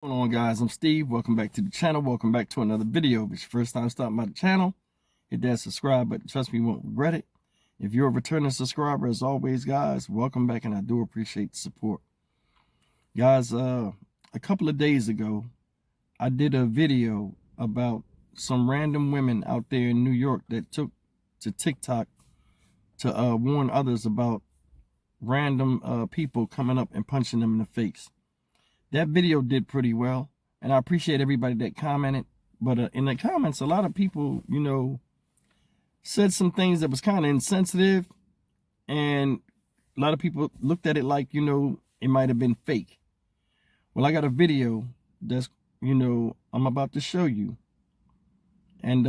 What's going on, guys? I'm Steve. Welcome back to the channel. Welcome back to another video. If it's your first time stopping by the channel, hit that subscribe button. Trust me, you won't regret it. If you're a returning subscriber, as always, guys, welcome back, and I do appreciate the support. Guys, a couple of days ago, I did a video about some random women out there in New York that took to TikTok to warn others about random people coming up and punching them in the face. That video did pretty well, and I appreciate everybody that commented. But in the comments, a lot of people, said some things that was kind of insensitive, and a lot of people looked at it like, it might have been fake. Well, I got a video that's, I'm about to show you, and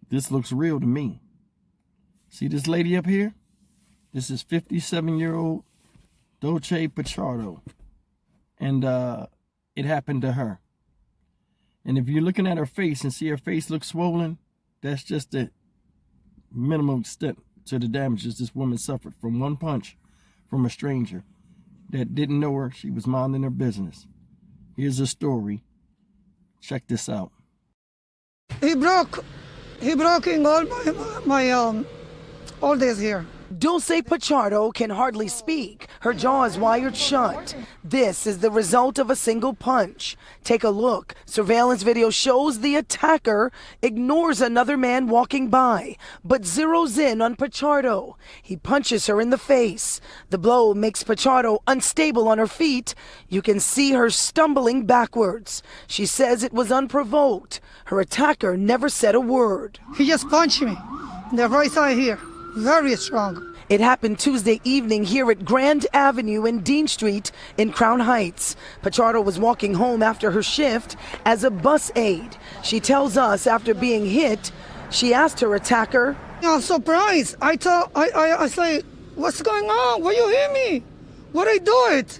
this looks real to me. See this lady up here? This is 57-year-old Dolce Pichardo. And it happened to her. And if you're looking at her face and see her face look swollen, that's just the minimum extent to the damages this woman suffered from one punch from a stranger that didn't know her. She was minding her business. Here's a story. Check this out. He broke in all my all this here. Dulce Pichardo can hardly speak. Her jaw is wired shut. This is the result of a single punch. Take a look. Surveillance video shows the attacker ignores another man walking by, but zeroes in on Pichardo. He punches her in the face. The blow makes Pichardo unstable on her feet. You can see her stumbling backwards. She says it was unprovoked. Her attacker never said a word. He just punched me in the right side here. Very strong. It happened Tuesday evening here at Grand Avenue and Dean Street in Crown Heights. Pichardo was walking home after her shift as a bus aide. She tells us after being hit, she asked her attacker, I'm surprised. I say, what's going on? Why you hit me? What I do it?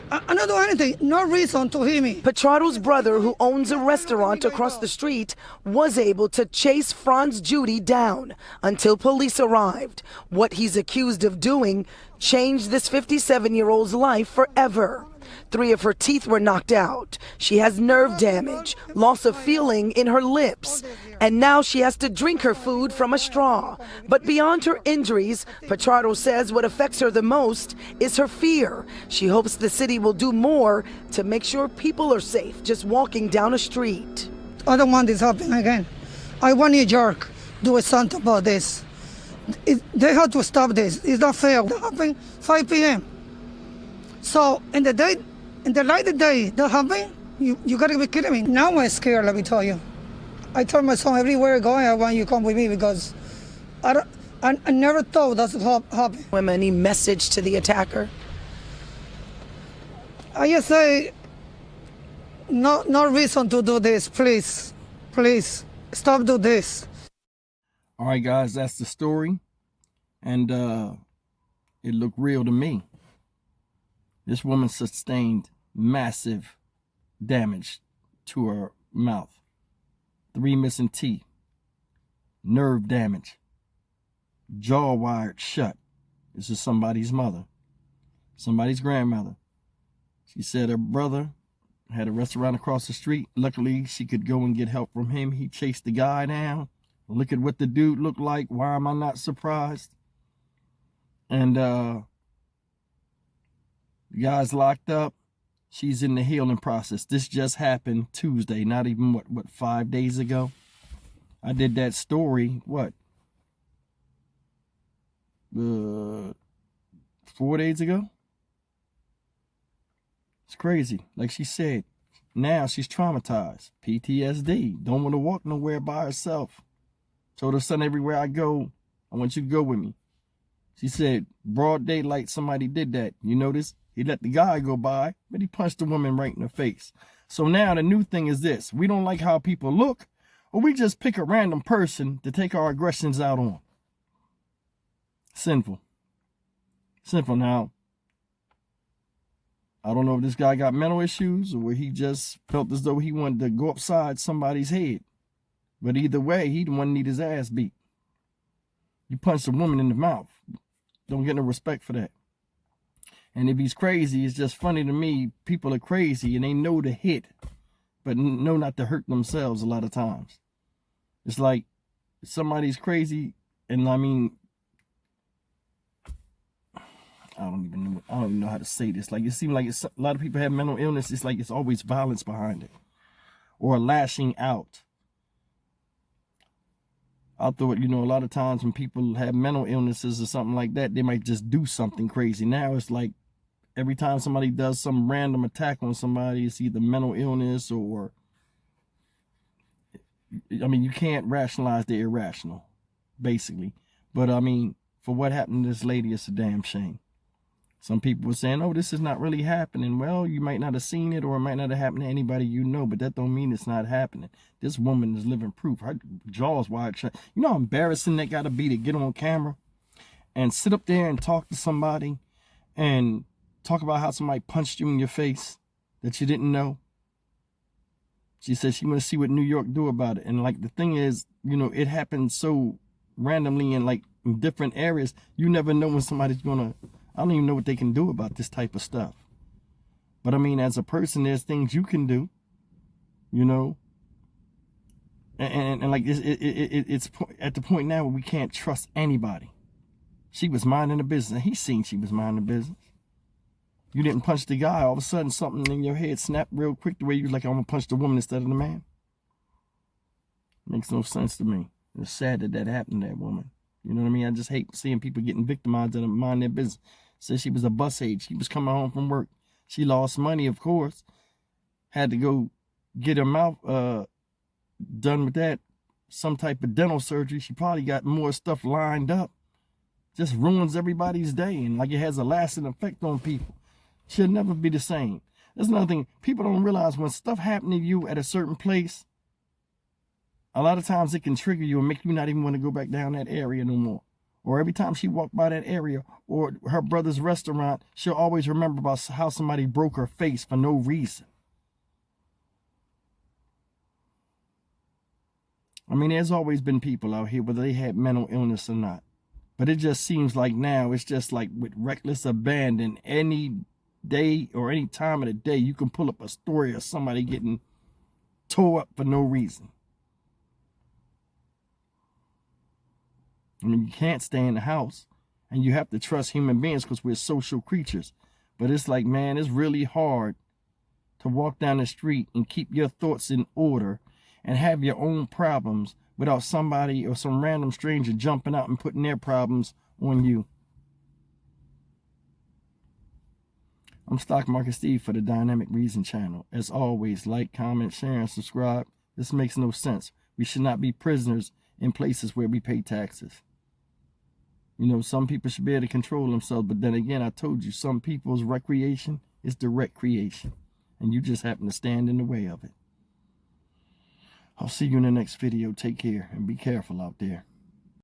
I don't do anything. No reason to hit me. Pichardo's brother, who owns a restaurant across the street, was able to chase Franz Judy down until police arrived. What he's accused of doing changed this 57-year-old's life forever. 3 of her teeth were knocked out. She has nerve damage, loss of feeling in her lips, and now she has to drink her food from a straw. But beyond her injuries, Pichardo says what affects her the most is her fear. She hopes the city will do more to make sure people are safe just walking down a street. I don't want this happening again. I want New York to do something about this. They have to stop this. It's not fair. It happened 5 p.m. So in the light of day that happened, you gotta be kidding me. Now I'm scared, let me tell you. I told my son everywhere I go, I want you to come with me because I never thought that's what happened. Any message to the attacker? I just say, no reason to do this, please. Please, stop doing this. All right, guys, that's the story. And it looked real to me. This woman sustained massive damage to her mouth. 3 missing teeth. Nerve damage. Jaw wired shut. This is somebody's mother. Somebody's grandmother. She said her brother had a restaurant across the street. Luckily, she could go and get help from him. He chased the guy down. Look at what the dude looked like. Why am I not surprised? And the guy's locked up. She's in the healing process. This just happened Tuesday, not even, what 5 days ago? I did that story, 4 days ago? It's crazy. Like she said, now she's traumatized. PTSD. Don't want to walk nowhere by herself. Told her son, everywhere I go, I want you to go with me. She said, broad daylight, somebody did that. You notice? He let the guy go by, but he punched the woman right in the face. So now the new thing is this. We don't like how people look, or we just pick a random person to take our aggressions out on. Sinful. Sinful. Now, I don't know if this guy got mental issues or he just felt as though he wanted to go upside somebody's head. But either way, he didn't want to need his ass beat. You punched a woman in the mouth. Don't get no respect for that. And if he's crazy, it's just funny to me. People are crazy and they know to hit, but know not to hurt themselves a lot of times. It's like somebody's crazy, and I mean, I don't even know how to say this. Like, it seems like a lot of people have mental illness. It's like it's always violence behind it, or lashing out. I thought, you know, a lot of times when people have mental illnesses or something like that, they might just do something crazy. Now it's like every time somebody does some random attack on somebody, it's either mental illness or, I mean, you can't rationalize the irrational, basically. But I mean, for what happened to this lady, it's a damn shame. Some people were saying, oh, this is not really happening. Well, you might not have seen it, or it might not have happened to anybody you know, but that don't mean it's not happening. This woman is living proof. Her jaw's wide shut. You know how embarrassing that gotta be to get on camera and sit up there and talk to somebody and talk about how somebody punched you in your face that you didn't know? She said she want to see what New York do about it. And like, the thing is, you know, it happens so randomly in like in different areas. You never know when somebody's gonna, I don't even know what they can do about this type of stuff. But I mean, as a person, there's things you can do, you know. And like, it's at the point now where we can't trust anybody. She was minding the business. He's seen she was minding the business. You didn't punch the guy. All of a sudden, something in your head snapped real quick the way you was like, I'm going to punch the woman instead of the man. Makes no sense to me. It's sad that that happened to that woman. You know what I mean? I just hate seeing people getting victimized that mind their business. Said she was a bus aide. She was coming home from work. She lost money, of course. Had to go get her mouth done with that. Some type of dental surgery. She probably got more stuff lined up. Just ruins everybody's day. And like, it has a lasting effect on people. She'll never be the same. That's another thing. People don't realize when stuff happens to you at a certain place, a lot of times it can trigger you and make you not even want to go back down that area no more. Or every time she walked by that area or her brother's restaurant, she'll always remember about how somebody broke her face for no reason. I mean, there's always been people out here, whether they had mental illness or not. But it just seems like now it's just like with reckless abandon, any day or any time of the day, you can pull up a story of somebody getting tore up for no reason. I mean, you can't stay in the house, and you have to trust human beings because we're social creatures. But it's like, man, it's really hard to walk down the street and keep your thoughts in order and have your own problems without somebody or some random stranger jumping out and putting their problems on you. I'm Stock Market Steve for the Dynamic Reason channel. As always, like, comment, share, and subscribe. This makes no sense. We should not be prisoners in places where we pay taxes. You know, some people should be able to control themselves, but then again, I told you, some people's recreation is direct creation, and you just happen to stand in the way of it. I'll see you in the next video. Take care and be careful out there.